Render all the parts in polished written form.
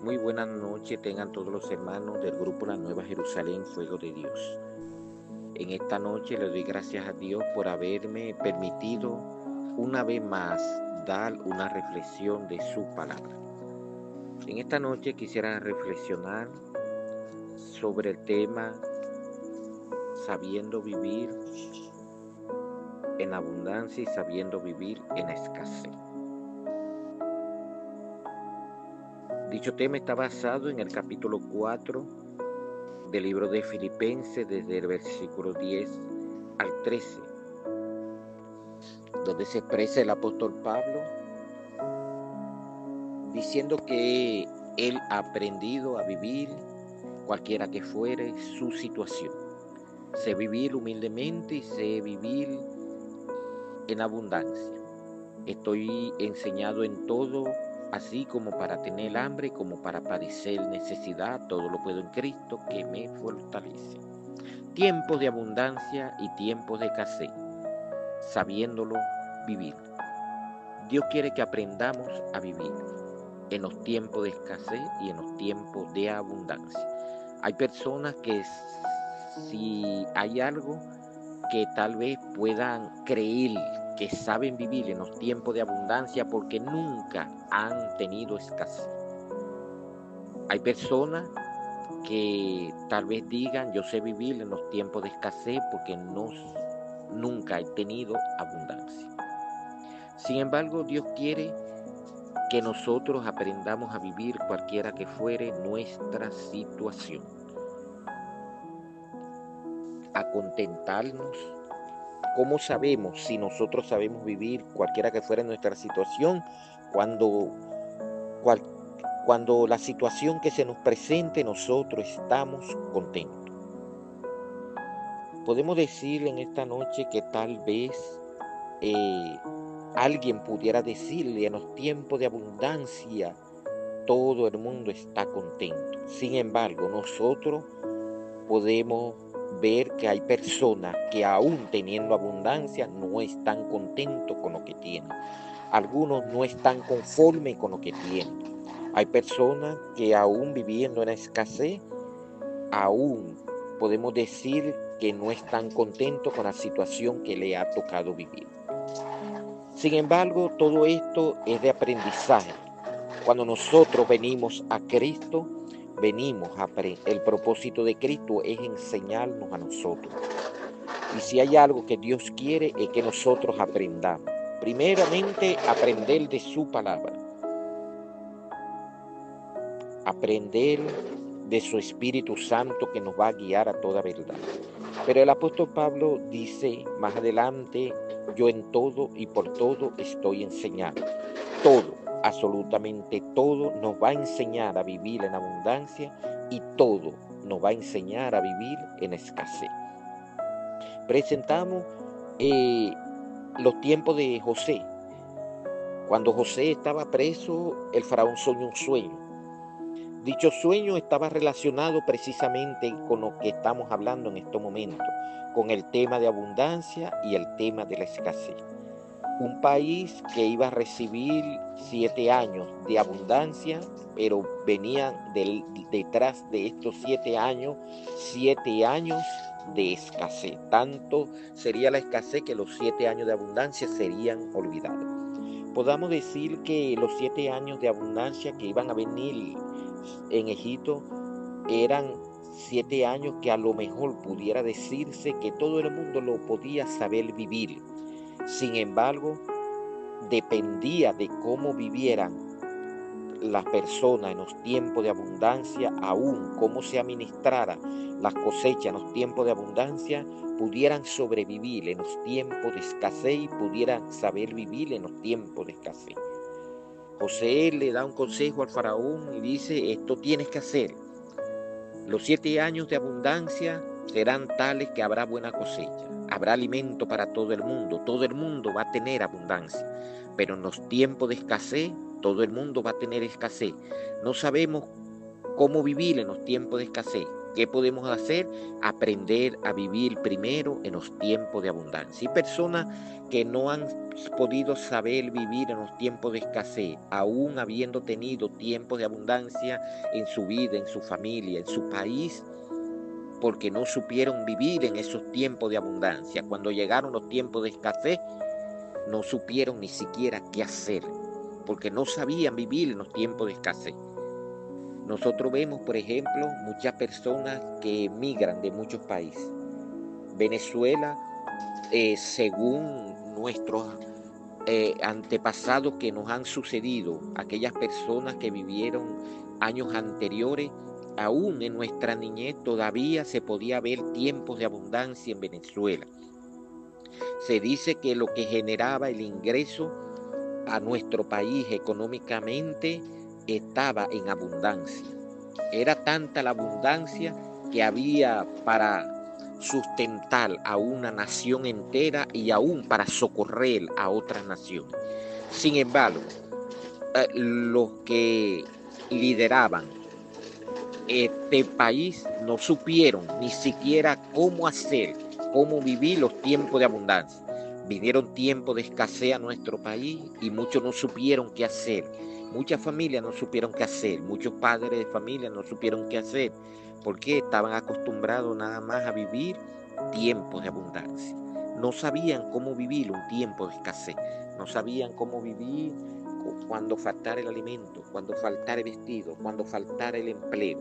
Muy buenas noches tengan todos los hermanos del grupo La Nueva Jerusalén, Fuego de Dios. En esta noche le doy gracias a Dios por haberme permitido una vez más dar una reflexión de su palabra. En esta noche quisiera reflexionar sobre el tema sabiendo vivir en abundancia y sabiendo vivir en escasez. Dicho tema está basado en el capítulo 4 del libro de Filipenses, desde el versículo 10 al 13, donde se expresa el apóstol Pablo diciendo que él ha aprendido a vivir cualquiera que fuere su situación. Sé vivir humildemente y sé vivir en abundancia. Estoy enseñado en todo, así como para tener hambre, como para padecer necesidad. Todo lo puedo en Cristo que me fortalece. Tiempos de abundancia y tiempos de escasez, sabiéndolo vivir. Dios quiere que aprendamos a vivir en los tiempos de escasez y en los tiempos de abundancia. Hay personas que si hay algo que tal vez puedan creer que saben vivir en los tiempos de abundancia porque nunca han tenido escasez. Hay personas que tal vez digan, yo sé vivir en los tiempos de escasez porque nunca he tenido abundancia. Sin embargo, Dios quiere que nosotros aprendamos a vivir cualquiera que fuere nuestra situación, a contentarnos. ¿Cómo sabemos si nosotros sabemos vivir cualquiera que fuera nuestra situación cuando la situación que se nos presente nosotros estamos contentos? Podemos decir en esta noche que tal vez alguien pudiera decirle en los tiempos de abundancia todo el mundo está contento. Sin embargo, nosotros podemos ver que hay personas que aún teniendo abundancia no están contentos con lo que tienen. Algunos no están conformes con lo que tienen. Hay personas que aún viviendo en escasez, aún podemos decir que no están contentos con la situación que le ha tocado vivir. Sin embargo, todo esto es de aprendizaje. Cuando nosotros venimos a Cristo, el propósito de Cristo es enseñarnos a nosotros. Y si hay algo que Dios quiere es que nosotros aprendamos. Primeramente, aprender de su palabra. Aprender de su Espíritu Santo que nos va a guiar a toda verdad. Pero el apóstol Pablo dice más adelante, yo en todo y por todo estoy enseñado. Todo, absolutamente todo nos va a enseñar a vivir en abundancia y todo nos va a enseñar a vivir en escasez. Presentamos los tiempos de José. Cuando José estaba preso, el faraón soñó un sueño. Dicho sueño estaba relacionado precisamente con lo que estamos hablando en estos momentos, con el tema de abundancia y el tema de la escasez. Un país que iba a recibir 7 años de abundancia, pero venían detrás de estos 7 años de escasez. Tanto sería la escasez que los 7 años de abundancia serían olvidados. Podamos decir que los 7 años de abundancia que iban a venir en Egipto eran 7 años que a lo mejor pudiera decirse que todo el mundo lo podía saber vivir. Sin embargo, dependía de cómo vivieran las personas en los tiempos de abundancia, aún cómo se administrara las cosechas en los tiempos de abundancia, pudieran sobrevivir en los tiempos de escasez y pudieran saber vivir en los tiempos de escasez. José le da un consejo al faraón y dice, esto tienes que hacer. Los 7 años de abundancia serán tales que habrá buena cosecha, habrá alimento para todo el mundo va a tener abundancia, pero en los tiempos de escasez, todo el mundo va a tener escasez. No sabemos cómo vivir en los tiempos de escasez, ¿Qué podemos hacer? Aprender a vivir primero en los tiempos de abundancia. Hay personas que no han podido saber vivir en los tiempos de escasez, aún habiendo tenido tiempos de abundancia en su vida, en su familia, en su país, porque no supieron vivir en esos tiempos de abundancia. Cuando llegaron los tiempos de escasez, no supieron ni siquiera qué hacer, porque no sabían vivir en los tiempos de escasez. Nosotros vemos, por ejemplo, muchas personas que emigran de muchos países. Venezuela, según nuestros antepasados que nos han sucedido, aquellas personas que vivieron años anteriores, aún en nuestra niñez todavía se podía ver tiempos de abundancia en Venezuela. Se dice que lo que generaba el ingreso a nuestro país económicamente estaba en abundancia. Era tanta la abundancia que había para sustentar a una nación entera y aún para socorrer a otras naciones. Sin embargo, los que lideraban este país no supieron ni siquiera cómo hacer, cómo vivir los tiempos de abundancia. Vinieron tiempos de escasez a nuestro país y muchos no supieron qué hacer. Muchas familias no supieron qué hacer. Muchos padres de familia no supieron qué hacer porque estaban acostumbrados nada más a vivir tiempos de abundancia. No sabían cómo vivir un tiempo de escasez. No sabían cómo vivir cuando faltara el alimento, cuando faltara el vestido, cuando faltara el empleo.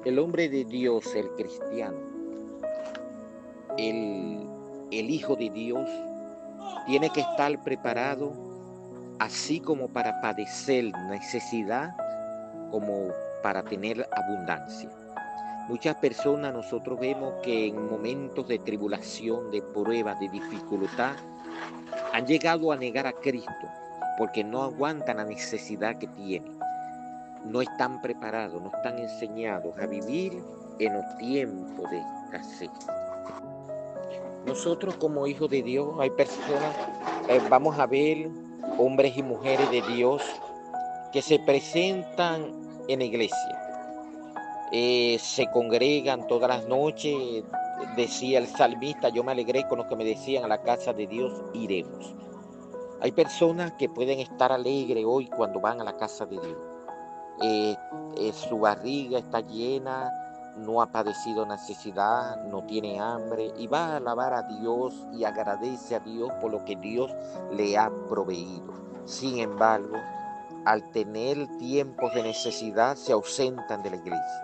El hombre de Dios, el cristiano, el Hijo de Dios, tiene que estar preparado así como para padecer necesidad, como para tener abundancia. Muchas personas nosotros vemos que en momentos de tribulación, de prueba, de dificultad, han llegado a negar a Cristo porque no aguantan la necesidad que tienen. No están preparados, no están enseñados a vivir en los tiempos de escasez. Nosotros como hijos de Dios, hay personas, vamos a ver hombres y mujeres de Dios que se presentan en la iglesia. Se congregan todas las noches, decía el salmista, yo me alegré con lo que me decían, a la casa de Dios iremos. Hay personas que pueden estar alegres hoy cuando van a la casa de Dios. Su barriga está llena, no ha padecido necesidad, no tiene hambre y va a alabar a Dios y agradece a Dios por lo que Dios le ha proveído. Sin embargo, al tener tiempos de necesidad se ausentan de la iglesia.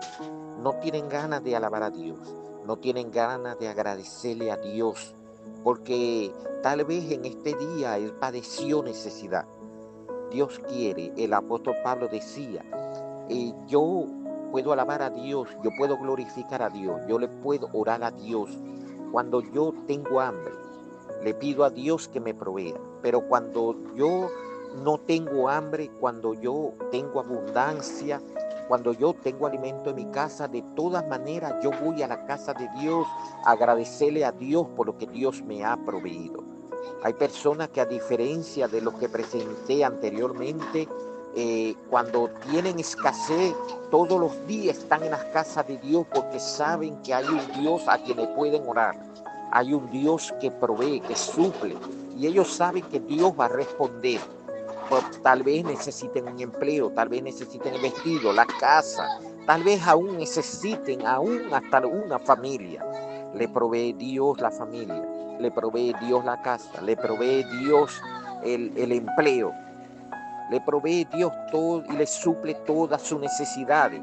No tienen ganas de alabar a Dios, no tienen ganas de agradecerle a Dios, porque tal vez en este día él padeció necesidad. Dios quiere, el apóstol Pablo decía, yo puedo alabar a Dios, yo puedo glorificar a Dios, yo le puedo orar a Dios. Cuando yo tengo hambre, le pido a Dios que me provea, pero cuando yo no tengo hambre, cuando yo tengo abundancia, cuando yo tengo alimento en mi casa, de todas maneras yo voy a la casa de Dios a agradecerle a Dios por lo que Dios me ha proveído. Hay personas que, a diferencia de lo que presenté anteriormente, cuando tienen escasez, todos los días están en las casas de Dios porque saben que hay un Dios a quien le pueden orar. Hay un Dios que provee, que suple, y ellos saben que Dios va a responder. Pues, tal vez necesiten un empleo, tal vez necesiten el vestido, la casa, tal vez aún necesiten hasta una familia. Le provee Dios la familia, le provee Dios la casa, le provee Dios el empleo, le provee Dios todo y le suple todas sus necesidades.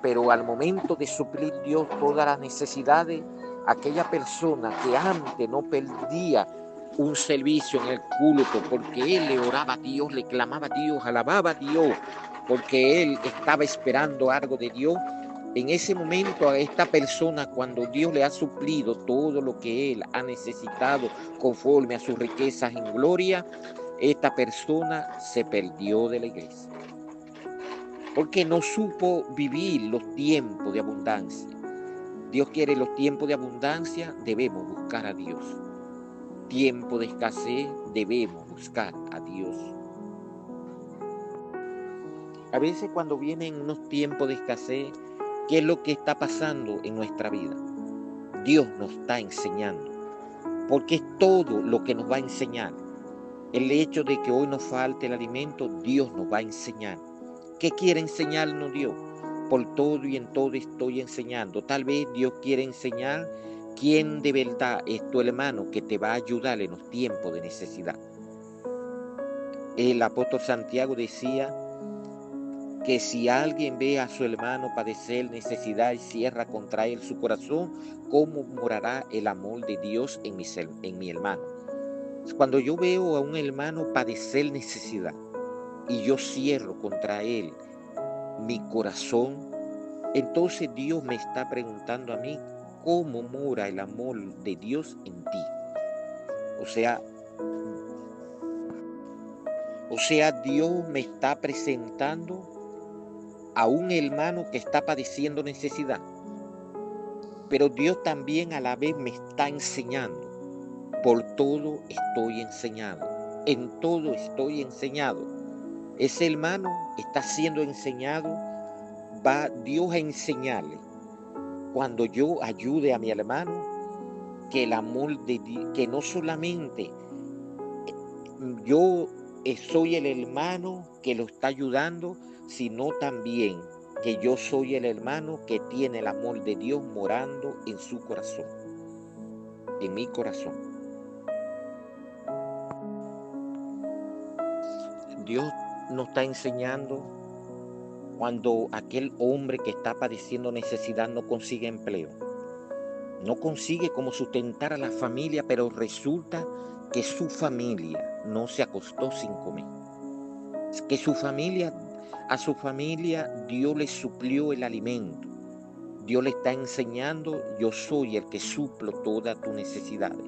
Pero al momento de suplir Dios todas las necesidades, aquella persona que antes no perdía un servicio en el culto porque él le oraba a Dios, le clamaba a Dios, alababa a Dios, porque él estaba esperando algo de Dios, en ese momento a esta persona, cuando Dios le ha suplido todo lo que él ha necesitado conforme a sus riquezas en gloria, esta persona se perdió de la iglesia, porque no supo vivir los tiempos de abundancia. Dios quiere los tiempos de abundancia, debemos buscar a Dios. Tiempo de escasez, debemos buscar a Dios. A veces cuando vienen unos tiempos de escasez, ¿qué es lo que está pasando en nuestra vida? Dios nos está enseñando, porque es todo lo que nos va a enseñar. El hecho de que hoy nos falte el alimento, Dios nos va a enseñar. ¿Qué quiere enseñarnos Dios? Por todo y en todo estoy enseñando. Tal vez Dios quiere enseñar quién de verdad es tu hermano que te va a ayudar en los tiempos de necesidad. El apóstol Santiago decía que si alguien ve a su hermano padecer necesidad y cierra contra él su corazón, ¿cómo morará el amor de Dios en mi hermano? Cuando yo veo a un hermano padecer necesidad y yo cierro contra él mi corazón, entonces Dios me está preguntando a mí, ¿cómo mora el amor de Dios en ti? O sea, Dios me está presentando a un hermano que está padeciendo necesidad. Pero Dios también a la vez me está enseñando. Por todo estoy enseñado. En todo estoy enseñado. Ese hermano está siendo enseñado. Va Dios a enseñarle. Cuando yo ayude a mi hermano, que el amor de Dios, que no solamente yo soy el hermano que lo está ayudando, sino también que yo soy el hermano que tiene el amor de Dios morando en su corazón, en mi corazón. Dios nos está enseñando cuando aquel hombre que está padeciendo necesidad no consigue empleo, no consigue cómo sustentar a la familia, pero resulta que su familia no se acostó sin comer, que a su familia Dios le suplió el alimento. Dios le está enseñando, yo soy el que suplo todas tus necesidades,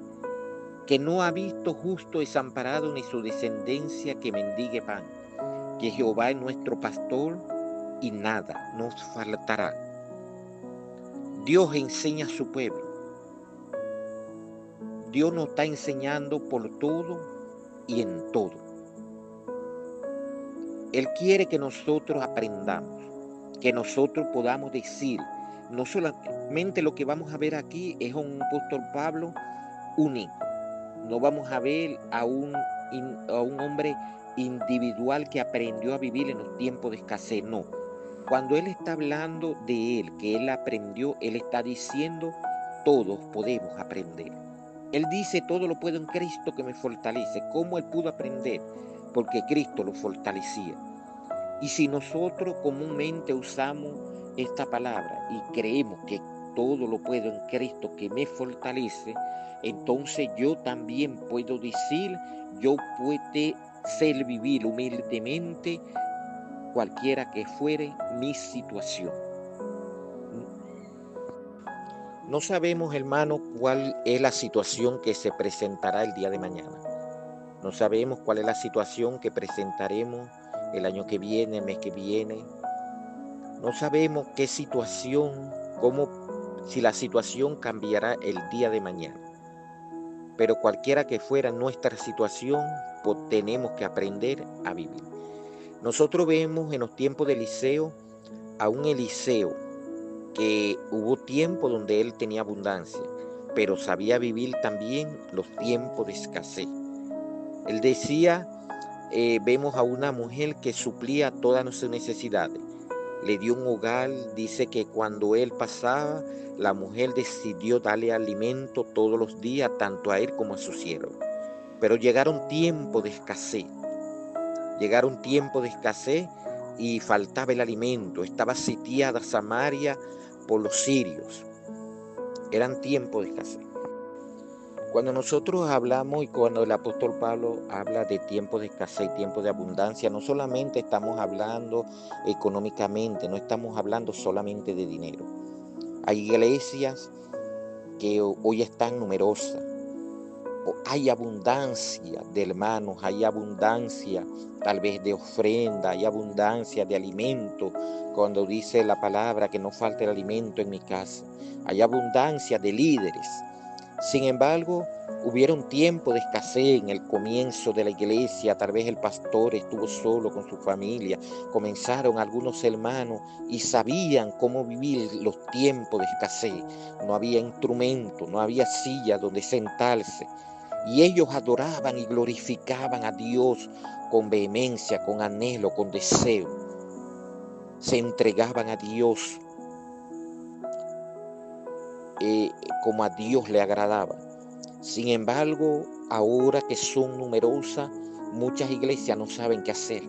que no ha visto justo desamparado ni su descendencia que mendigue pan, que Jehová es nuestro pastor y nada nos faltará. Dios enseña a su pueblo. Dios nos está enseñando por todo y en todo. Él quiere que nosotros aprendamos, que nosotros podamos decir, no solamente lo que vamos a ver aquí es un apóstol Pablo único. No vamos a ver a un hombre individual que aprendió a vivir en los tiempos de escasez, no. Cuando él está hablando de él, que él aprendió, él está diciendo, todos podemos aprender. Él dice, todo lo puedo en Cristo que me fortalece. ¿Cómo él pudo aprender? Porque Cristo lo fortalecía. Y si nosotros comúnmente usamos esta palabra y creemos que todo lo puedo en Cristo que me fortalece, entonces yo también puedo decir, yo puedo ser vivir humildemente cualquiera que fuere mi situación. No sabemos, hermano, cuál es la situación que se presentará el día de mañana. No sabemos cuál es la situación que presentaremos el año que viene, el mes que viene. No sabemos qué situación, si la situación cambiará el día de mañana. Pero cualquiera que fuera nuestra situación, pues tenemos que aprender a vivir. Nosotros vemos en los tiempos de Eliseo a un Eliseo que hubo tiempo donde él tenía abundancia, pero sabía vivir también los tiempos de escasez. Él decía, vemos a una mujer que suplía todas nuestras necesidades. Le dio un hogar, dice que cuando él pasaba, la mujer decidió darle alimento todos los días, tanto a él como a su siervo. Pero llegaron tiempos de escasez. Y faltaba el alimento. Estaba sitiada Samaria por los sirios. Eran tiempos de escasez. Cuando nosotros hablamos y cuando el apóstol Pablo habla de tiempos de escasez y tiempos de abundancia, no solamente estamos hablando económicamente, no estamos hablando solamente de dinero. Hay iglesias que hoy están numerosas. Hay abundancia de hermanos, hay abundancia tal vez de ofrenda, hay abundancia de alimento. Cuando dice la palabra que no falte el alimento en mi casa, hay abundancia de líderes. Sin embargo, hubieron tiempos de escasez en el comienzo de la iglesia. Tal vez el pastor estuvo solo con su familia. Comenzaron algunos hermanos y sabían cómo vivir los tiempos de escasez. No había instrumento, no había silla donde sentarse. Y ellos adoraban y glorificaban a Dios con vehemencia, con anhelo, con deseo. Se entregaban a Dios como a Dios le agradaba. Sin embargo, ahora que son numerosas, muchas iglesias no saben qué hacer,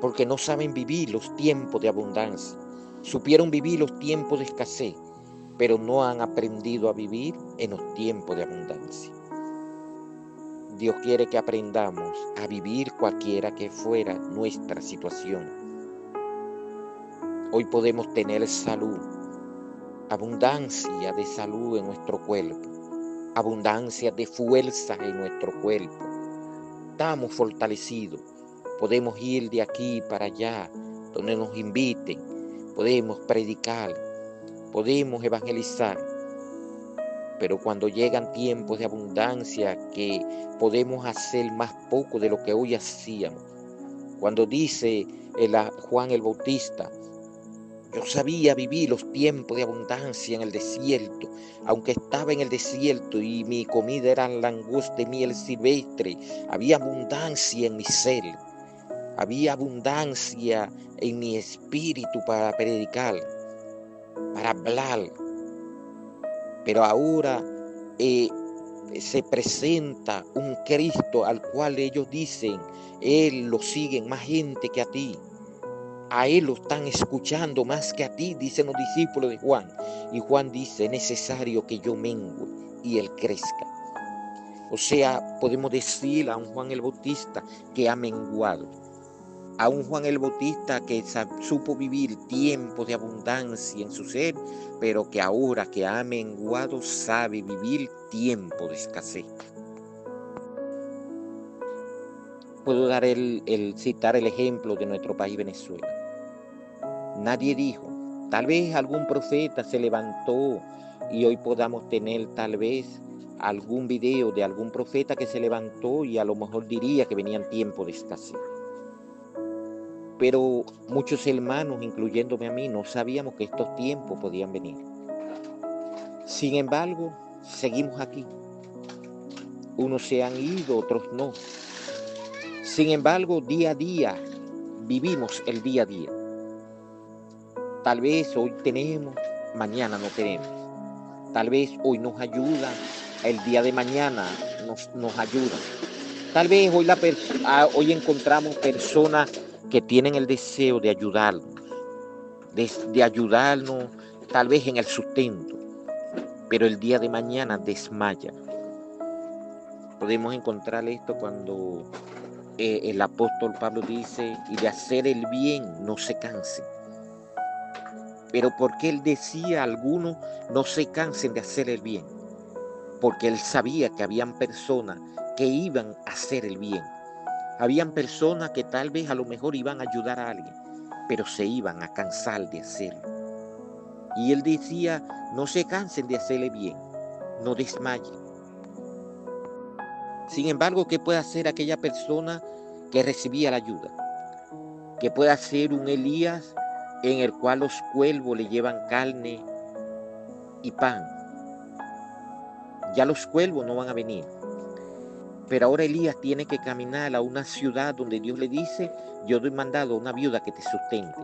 porque no saben vivir los tiempos de abundancia. Supieron vivir los tiempos de escasez, pero no han aprendido a vivir en los tiempos de abundancia. Dios quiere que aprendamos a vivir cualquiera que fuera nuestra situación. Hoy podemos tener salud, abundancia de salud en nuestro cuerpo, abundancia de fuerza en nuestro cuerpo. Estamos fortalecidos, podemos ir de aquí para allá, donde nos inviten, podemos predicar, podemos evangelizar. Pero cuando llegan tiempos de abundancia que podemos hacer más poco de lo que hoy hacíamos. Cuando dice Juan el Bautista, yo sabía vivir los tiempos de abundancia en el desierto, aunque estaba en el desierto y mi comida era langosta de miel silvestre, había abundancia en mi ser, había abundancia en mi espíritu para predicar, para hablar. Pero ahora se presenta un Cristo al cual ellos dicen, Él lo siguen más gente que a ti. A Él lo están escuchando más que a ti, dicen los discípulos de Juan. Y Juan dice, es necesario que yo mengue y Él crezca. O sea, podemos decir a un Juan el Bautista que ha menguado. A un Juan el Bautista que supo vivir tiempos de abundancia en su ser, pero que ahora que ha menguado sabe vivir tiempos de escasez. Puedo dar citar el ejemplo de nuestro país Venezuela. Nadie dijo, tal vez algún profeta se levantó y hoy podamos tener tal vez algún video de algún profeta que se levantó y a lo mejor diría que venían tiempos de escasez. Pero muchos hermanos, incluyéndome a mí, no sabíamos que estos tiempos podían venir. Sin embargo, seguimos aquí. Unos se han ido, otros no. Sin embargo, día a día, vivimos el día a día. Tal vez hoy tenemos, mañana no tenemos. Tal vez hoy nos ayuda, el día de mañana nos ayuda. Tal vez hoy encontramos personas que tienen el deseo de ayudarnos, de ayudarnos tal vez en el sustento, pero el día de mañana desmayan. Podemos encontrar esto cuando el apóstol Pablo dice, y de hacer el bien no se cansen. Pero ¿por qué él decía a algunos no se cansen de hacer el bien? Porque él sabía que habían personas que iban a hacer el bien. Habían personas que tal vez a lo mejor iban a ayudar a alguien, pero se iban a cansar de hacerlo. Y él decía, no se cansen de hacerle bien, no desmayen. Sin embargo, ¿qué puede hacer aquella persona que recibía la ayuda? ¿Qué puede hacer un Elías en el cual los cuervos le llevan carne y pan? Ya los cuervos no van a venir. Pero ahora Elías tiene que caminar a una ciudad donde Dios le dice, yo doy mandado a una viuda que te sustente.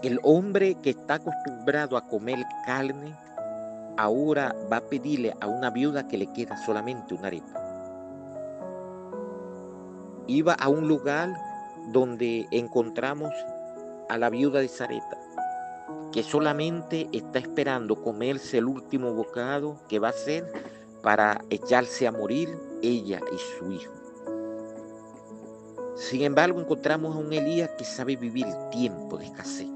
El hombre que está acostumbrado a comer carne, ahora va a pedirle a una viuda que le queda solamente una arepa. Iba a un lugar donde encontramos a la viuda de Sarepta, que solamente está esperando comerse el último bocado que va a hacer para echarse a morir ella y su hijo. Sin embargo, encontramos a un Elías que sabe vivir tiempo de escasez.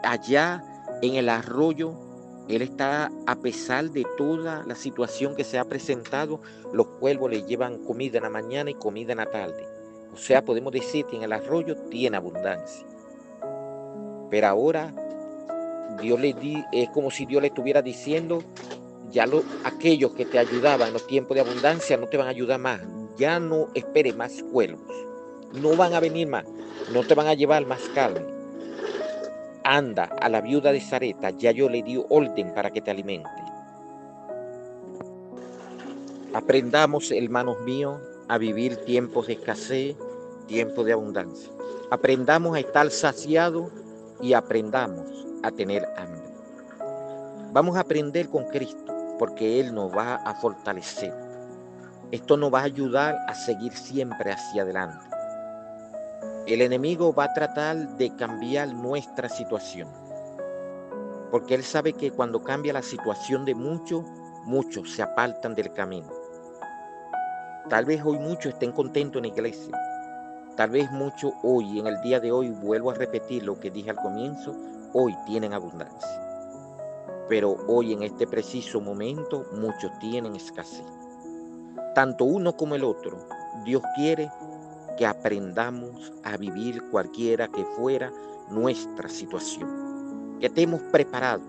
Allá en el arroyo, él está, a pesar de toda la situación que se ha presentado, los cuervos le llevan comida en la mañana y comida en la tarde. O sea, podemos decir que en el arroyo tiene abundancia. Pero ahora es como si Dios le estuviera diciendo, Ya aquellos que te ayudaban en los tiempos de abundancia no te van a ayudar más. Ya no esperes más cuervos. No van a venir más. No te van a llevar más carne. Anda a la viuda de Sarepta, ya yo le di orden para que te alimente. Aprendamos, hermanos míos, a vivir tiempos de escasez, tiempos de abundancia. Aprendamos a estar saciados y aprendamos a tener hambre. Vamos a aprender con Cristo, porque Él nos va a fortalecer. Esto nos va a ayudar a seguir siempre hacia adelante. El enemigo va a tratar de cambiar nuestra situación, porque él sabe que cuando cambia la situación de muchos, muchos se apartan del camino. Tal vez hoy muchos estén contentos en la iglesia. Tal vez muchos hoy, en el día de hoy, vuelvo a repetir lo que dije al comienzo, hoy tienen abundancia. Pero hoy, en este preciso momento, muchos tienen escasez. Tanto uno como el otro, Dios quiere que aprendamos a vivir cualquiera que fuera nuestra situación. Que estemos preparados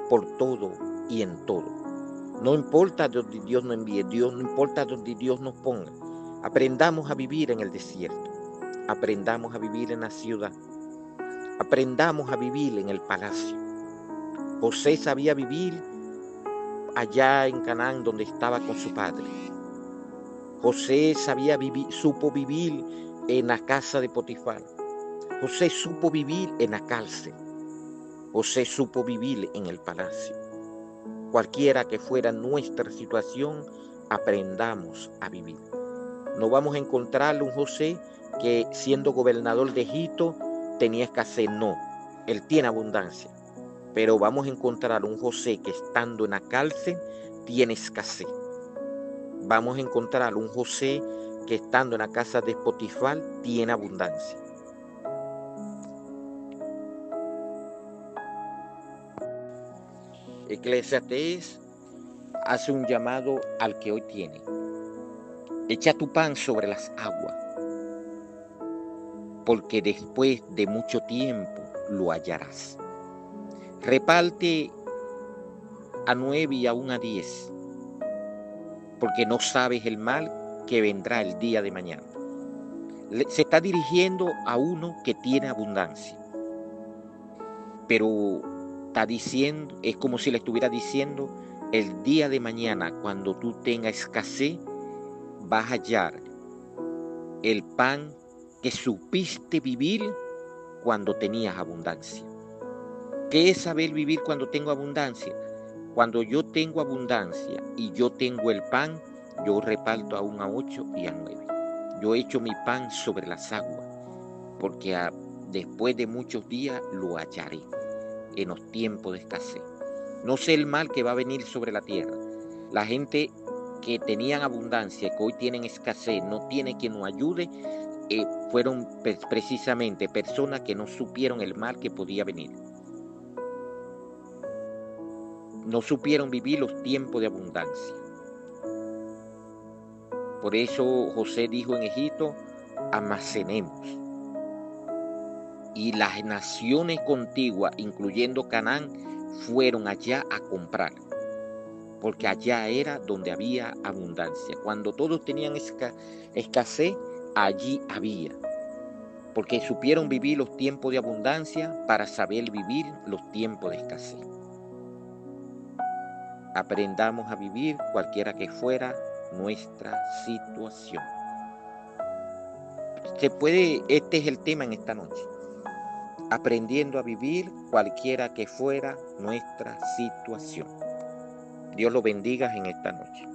por todo y en todo. No importa donde Dios nos envíe, no importa donde Dios nos ponga. Aprendamos a vivir en el desierto. Aprendamos a vivir en la ciudad. Aprendamos a vivir en el palacio. José sabía vivir allá en Canaán donde estaba con su padre. José supo vivir en la casa de Potifar. José supo vivir en la cárcel. José supo vivir en el palacio. Cualquiera que fuera nuestra situación, aprendamos a vivir. No vamos a encontrar un José que siendo gobernador de Egipto tenía escasez. No, él tiene abundancia. Pero vamos a encontrar un José que estando en la cárcel tiene escasez. Vamos a encontrar un José que estando en la casa de Potifar tiene abundancia. Eclesiastés hace un llamado al que hoy tiene. Echa tu pan sobre las aguas, porque después de mucho tiempo lo hallarás. Reparte a 9 y aún a 10, porque no sabes el mal que vendrá el día de mañana. Se está dirigiendo a uno que tiene abundancia, pero está diciendo, es como si le estuviera diciendo, el día de mañana, cuando tú tengas escasez, vas a hallar el pan que supiste vivir cuando tenías abundancia. ¿Qué es saber vivir cuando tengo abundancia? Cuando yo tengo abundancia y yo tengo el pan, yo reparto aún a 8 y a 9. Yo echo mi pan sobre las aguas, porque después de muchos días lo hallaré en los tiempos de escasez. No sé el mal que va a venir sobre la tierra. La gente que tenían abundancia, que hoy tienen escasez, no tiene quien nos ayude, fueron precisamente personas que no supieron el mal que podía venir. No supieron vivir los tiempos de abundancia. Por eso José dijo en Egipto, almacenemos. Y las naciones contiguas, incluyendo Canaán, fueron allá a comprar, porque allá era donde había abundancia. Cuando todos tenían escasez, allí había, porque supieron vivir los tiempos de abundancia para saber vivir los tiempos de escasez. Aprendamos a vivir cualquiera que fuera nuestra situación. Este es el tema en esta noche. Aprendiendo a vivir cualquiera que fuera nuestra situación. Dios lo bendiga en esta noche.